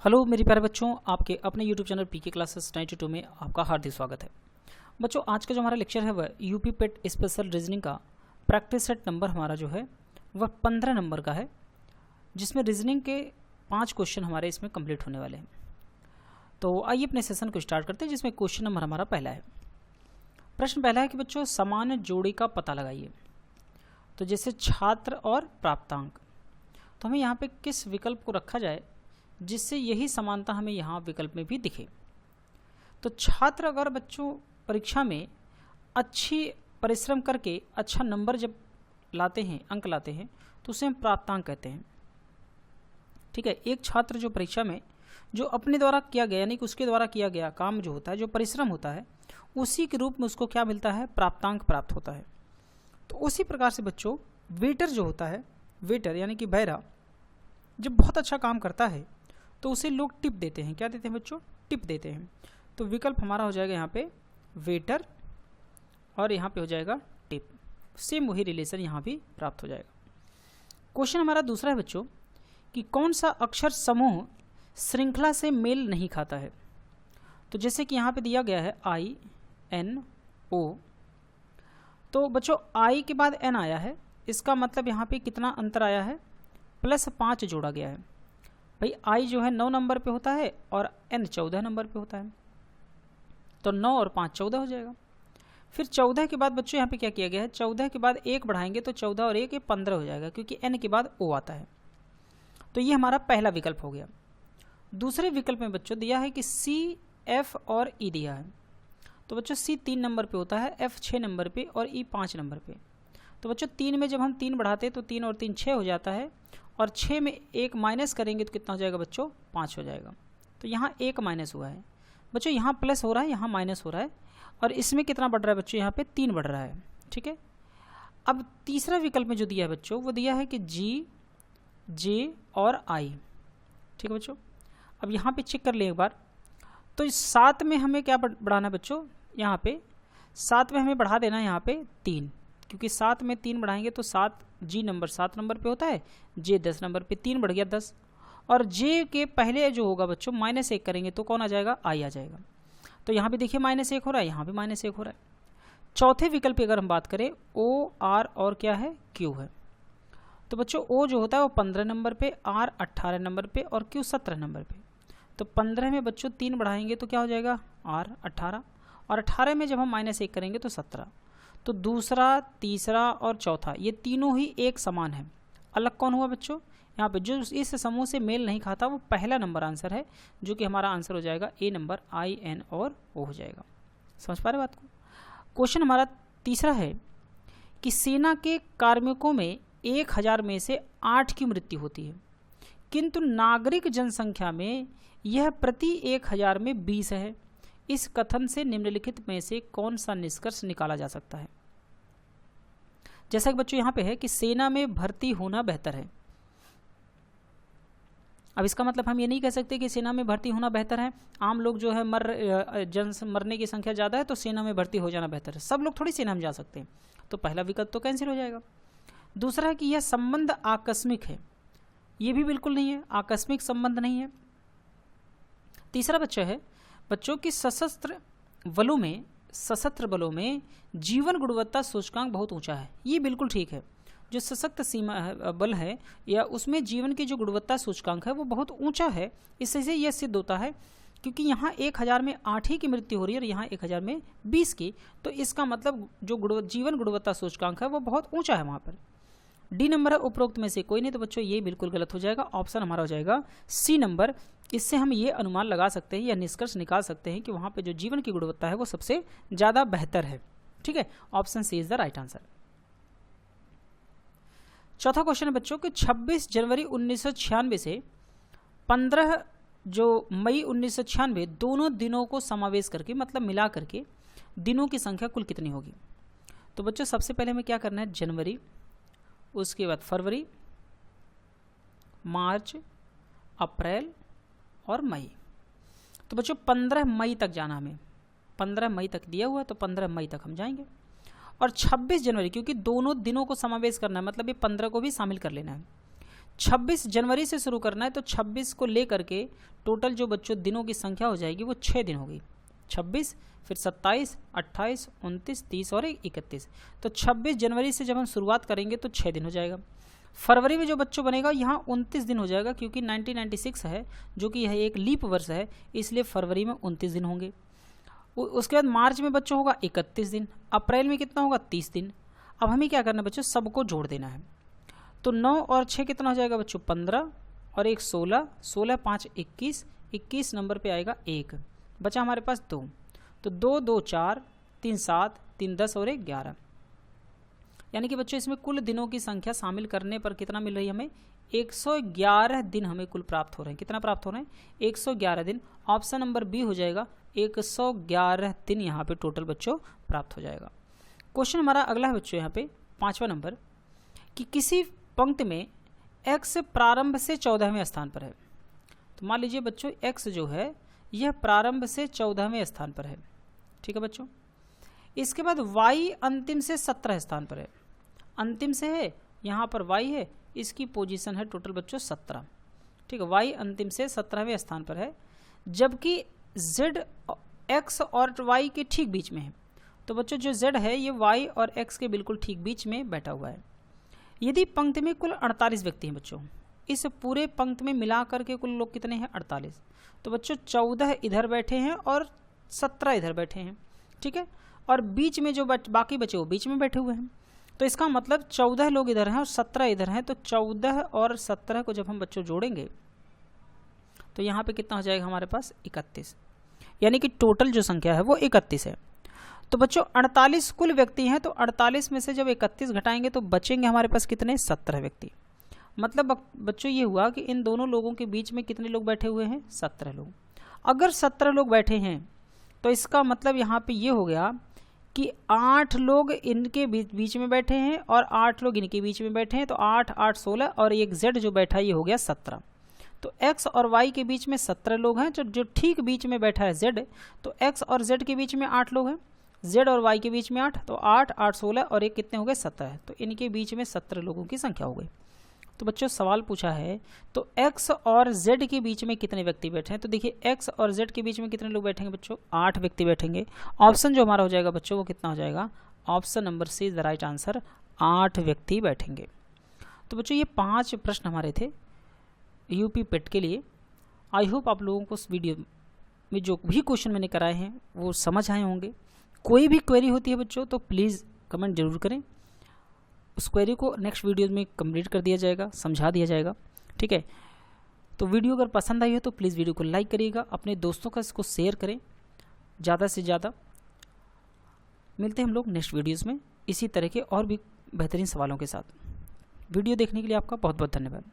Hello मेरे प्यारे बच्चों, आपके अपने YouTube चैनल पीके क्लासेस 92 में आपका हार्दिक स्वागत है। बच्चों, आज का जो हमारा लेक्चर है वह यूपी पेट स्पेशल रीजनिंग का प्रैक्टिस सेट नंबर हमारा जो है वह 15 नंबर का है, जिसमें रीजनिंग के 5 क्वेश्चन हमारे इसमें कंप्लीट होने वाले हैं। तो आइए अपने सेशन को स्टार्ट करते हैं, जिसमें क्वेश्चन नंबर हमारा पहला है। प्रश्न पहला है कि बच्चों समान जोड़ी का पता लगाइए। तो जैसे छात्र और प्राप्तांक, तो हमें यहाँ पे किस विकल्प को रखा जाए जिससे यही समानता हमें यहाँ विकल्प में भी दिखे। तो छात्र अगर बच्चों परीक्षा में अच्छी परिश्रम करके अच्छा नंबर जब लाते हैं, अंक लाते हैं, तो उसे हम प्राप्तांक कहते हैं। ठीक है, एक छात्र जो परीक्षा में जो अपने द्वारा किया गया यानी कि उसके द्वारा किया गया काम जो होता है, जो परिश्रम होता है, उसी के रूप में उसको क्या मिलता है, प्राप्तांक प्राप्त होता है। तो उसी प्रकार से बच्चों वेटर जो होता है, वेटर यानी कि बहरा, जब बहुत अच्छा काम करता है तो उसे लोग टिप देते हैं। क्या देते हैं बच्चों? टिप देते हैं। तो विकल्प हमारा हो जाएगा यहाँ पे वेटर और यहाँ पे हो जाएगा टिप। सेम वही रिलेशन यहाँ भी प्राप्त हो जाएगा। क्वेश्चन हमारा दूसरा है बच्चों कि कौन सा अक्षर समूह श्रृंखला से मेल नहीं खाता है। तो जैसे कि यहाँ पे दिया गया है INO, तो बच्चों I के बाद N आया है, इसका मतलब यहाँ पे कितना अंतर आया है, +5 जोड़ा गया है। भाई I जो है 9 नंबर पे होता है और N 14 नंबर पे होता है, तो 9 और 5 14 हो जाएगा। फिर 14 के बाद बच्चों यहाँ पे क्या किया गया है, 14 के बाद 1 बढ़ाएंगे तो 14 और 1 ये 15 हो जाएगा, क्योंकि N के बाद O आता है। तो ये हमारा पहला विकल्प हो गया। दूसरे विकल्प में बच्चों दिया है कि C, F और E दिया है। तो बच्चों C 3 नंबर पे होता है, F 6 नंबर पे और E 5 नंबर पे। तो बच्चों 3 में जब हम 3 बढ़ाते हैं तो 3 और 3 6 हो जाता है, और 6 में 1 माइनस करेंगे तो कितना हो जाएगा बच्चों, 5 हो जाएगा। तो यहाँ 1 माइनस हुआ है बच्चों, यहाँ प्लस हो रहा है, यहाँ माइनस हो रहा है, और इसमें कितना बढ़ रहा है बच्चों, यहाँ पे 3 बढ़ रहा है। ठीक है, अब तीसरा विकल्प में जो दिया है बच्चों वो दिया है कि G, J और I। ठीक है बच्चों, अब यहाँ पे चेक कर लें एक बार। तो इस 7 में हमें क्या बढ़ाना है बच्चों, यहाँ पे 7 में हमें बढ़ा देना है यहाँ पे 3, क्योंकि 7 में 3 बढ़ाएंगे तो 7 G नंबर 7 नंबर पे होता है, J 10 नंबर पे, 3 बढ़ गया 10, और J के पहले जो होगा बच्चों -1 करेंगे तो कौन आ जाएगा, I आ जाएगा। तो यहाँ भी देखिए -1 हो रहा है, यहाँ भी -1 हो रहा है। चौथे विकल्प की अगर हम बात करें O, R और क्या है, Q है। तो बच्चों O जो होता है वो 15 नंबर पे, R 18 नंबर पे और Q 17 नंबर पे। तो 15 में बच्चों 3 बढ़ाएंगे तो क्या हो जाएगा, R 18, और 18 में जब हम -1 करेंगे तो 17। तो दूसरा, तीसरा और चौथा ये तीनों ही एक समान है। अलग कौन हुआ बच्चों, यहाँ पे जो इस समूह से मेल नहीं खाता वो पहला नंबर आंसर है, जो कि हमारा आंसर हो जाएगा A नंबर, I, N और O हो जाएगा। समझ पा रहे बात को? क्वेश्चन हमारा तीसरा है कि सेना के कार्मिकों में 1000 में से 8 की मृत्यु होती है, किंतु नागरिक जनसंख्या में यह प्रति 1000 में 20 है। इस कथन से निम्नलिखित में से कौन सा निष्कर्ष निकाला जा सकता है। जैसा कि बच्चों यहाँ पे है कि सेना में भर्ती होना बेहतर है। अब इसका मतलब हम ये नहीं कह सकते कि सेना में भर्ती होना बेहतर है। आम लोग जो है मरने की संख्या ज़्यादा है तो सेना में भर्ती हो जाना बेहतर है, सब लोग थोड़ी सेना में जा सकते हैं। तो पहला विकल्प तो कैंसिल हो जाएगा। दूसरा है कि यह संबंध आकस्मिक है, ये भी बिल्कुल नहीं है, आकस्मिक संबंध नहीं है। तीसरा बच्चा है बच्चों की सशस्त्र बलों में जीवन गुणवत्ता सूचकांक बहुत ऊंचा है, ये बिल्कुल ठीक है। जो सशक्त सीमा बल है या उसमें जीवन की जो गुणवत्ता सूचकांक है वो बहुत ऊंचा है। इससे यह सिद्ध होता है क्योंकि यहाँ 1000 में 8 ही की मृत्यु हो रही है और यहाँ 1000 में 20 की, तो इसका मतलब जो जीवन गुणवत्ता सूचकांक है वो बहुत ऊँचा है वहाँ पर। डी नंबर है उपरोक्त में से कोई नहीं, तो बच्चों ये बिल्कुल गलत हो जाएगा। ऑप्शन हमारा हो जाएगा C नंबर। इससे हम ये अनुमान लगा सकते हैं या निष्कर्ष निकाल सकते हैं कि वहाँ पे जो जीवन की गुणवत्ता है वो सबसे ज़्यादा बेहतर है। ठीक है, option C is the right answer. चौथा क्वेश्चन है बच्चों कि 26 जनवरी 1996 से 15 जो मई 1996 दोनों दिनों को समावेश करके, मतलब मिला करके दिनों की संख्या कुल कितनी होगी। तो बच्चों सबसे पहले हमें क्या करना है, जनवरी, उसके बाद फरवरी, मार्च, अप्रैल और मई। तो बच्चों 15 मई तक जाना, हमें 15 मई तक दिया हुआ है तो 15 मई तक हम जाएंगे। और 26 जनवरी, क्योंकि दोनों दिनों को समावेश करना है, मतलब ये 15 को भी शामिल कर लेना है। 26 जनवरी से शुरू करना है तो 26 को लेकर के टोटल जो बच्चों दिनों की संख्या हो जाएगी वो 6 दिन होगी। 26, फिर 27, 28, 29, 30 और 31। तो 26 जनवरी से जब हम शुरुआत करेंगे तो 6 दिन हो जाएगा। फरवरी में जो बच्चों बनेगा यहाँ 29 दिन हो जाएगा, क्योंकि 1996 है जो कि यह एक लीप वर्ष है, इसलिए फरवरी में 29 दिन होंगे। उसके बाद मार्च में बच्चों होगा 31 दिन। अप्रैल में कितना होगा 30 दिन। अब हमें क्या करना है बच्चों, सबको जोड़ देना है। तो 9 और 6 कितना हो जाएगा बच्चों 15 और 1 16, 16 5 21, 21 नंबर पे आएगा 1, बचा हमारे पास 2। तो 2 2 4, 3 7, 3 10 और 1 11। यानी कि बच्चों इसमें कुल दिनों की संख्या शामिल करने पर कितना मिल रही है हमें, 111 दिन हमें कुल प्राप्त हो रहे हैं। कितना प्राप्त हो रहे हैं, 111 दिन। ऑप्शन नंबर बी हो जाएगा, 111 दिन यहाँ पे टोटल बच्चों प्राप्त हो जाएगा। क्वेश्चन हमारा अगला है बच्चों यहाँ पे 5वां नंबर, कि किसी पंक्ति में x प्रारंभ से 14वें स्थान पर है। तो मान लीजिए बच्चों x जो है यह प्रारंभ से 14वें स्थान पर है, ठीक है बच्चों। इसके बाद y अंतिम से 17 स्थान पर है। अंतिम से है, यहाँ पर y है, इसकी पोजीशन है टोटल बच्चों 17, ठीक है। y अंतिम से 17वें स्थान पर है, जबकि z x और y के ठीक बीच में है। तो बच्चों जो z है ये y और x के बिल्कुल ठीक बीच में बैठा हुआ है। यदि पंक्ति में कुल 48 व्यक्ति हैं बच्चों, इस पूरे पंक्ति में मिला करके कुल लोग कितने हैं 48। तो बच्चों 14 इधर बैठे हैं और 17 इधर बैठे हैं, ठीक है। और बीच में जो बाकी बचे वो बीच में बैठे हुए हैं। तो इसका मतलब 14 लोग इधर हैं और 17 इधर हैं। तो 14 और 17 को जब हम बच्चों जोड़ेंगे तो यहाँ पे कितना हो जाएगा हमारे पास 31, यानी कि टोटल जो संख्या है वो 31 है। तो बच्चों 48 कुल व्यक्ति हैं, तो 48 में से जब 31 घटाएंगे तो बचेंगे हमारे पास कितने 17 व्यक्ति। मतलब बच्चों ये हुआ कि इन दोनों लोगों के बीच में कितने लोग बैठे हुए हैं 17 लोग। अगर 17 लोग बैठे हैं तो इसका मतलब यहाँ पे ये हो गया कि 8 लोग इनके बीच में बैठे हैं और 8 लोग इनके बीच में बैठे हैं। तो 8 8 16 और एक z जो बैठा है ये हो गया 17। तो x और y के बीच में 17 लोग हैं, जो ठीक बीच में बैठा है z। तो x और z के बीच में 8 लोग हैं, z और y के बीच में 8। तो 8 8 16 और एक कितने हो गए 17। तो इनके बीच में 17 लोगों की संख्या हो गई। तो बच्चों सवाल पूछा है तो x और z के बीच में कितने व्यक्ति बैठे हैं। तो देखिए x और z के बीच में कितने लोग बैठेंगे बच्चों 8 व्यक्ति बैठेंगे। ऑप्शन जो हमारा हो जाएगा बच्चों वो कितना हो जाएगा, option number C is the right answer, 8 व्यक्ति बैठेंगे। तो बच्चों ये 5 प्रश्न हमारे थे यूपी पेट के लिए। आई होप आप लोगों को इस वीडियो में जो भी क्वेश्चन मैंने कराए हैं वो समझ आए होंगे। कोई भी क्वेरी होती है बच्चों तो प्लीज़ कमेंट जरूर करें, उस क्वेरी को नेक्स्ट वीडियो में कंप्लीट कर दिया जाएगा, समझा दिया जाएगा, ठीक है। तो वीडियो अगर पसंद आई हो तो प्लीज़ वीडियो को लाइक करिएगा, अपने दोस्तों का इसको शेयर करें ज़्यादा से ज़्यादा। मिलते हैं हम लोग नेक्स्ट वीडियोज़ में इसी तरह के और भी बेहतरीन सवालों के साथ। वीडियो देखने के लिए आपका बहुत बहुत धन्यवाद।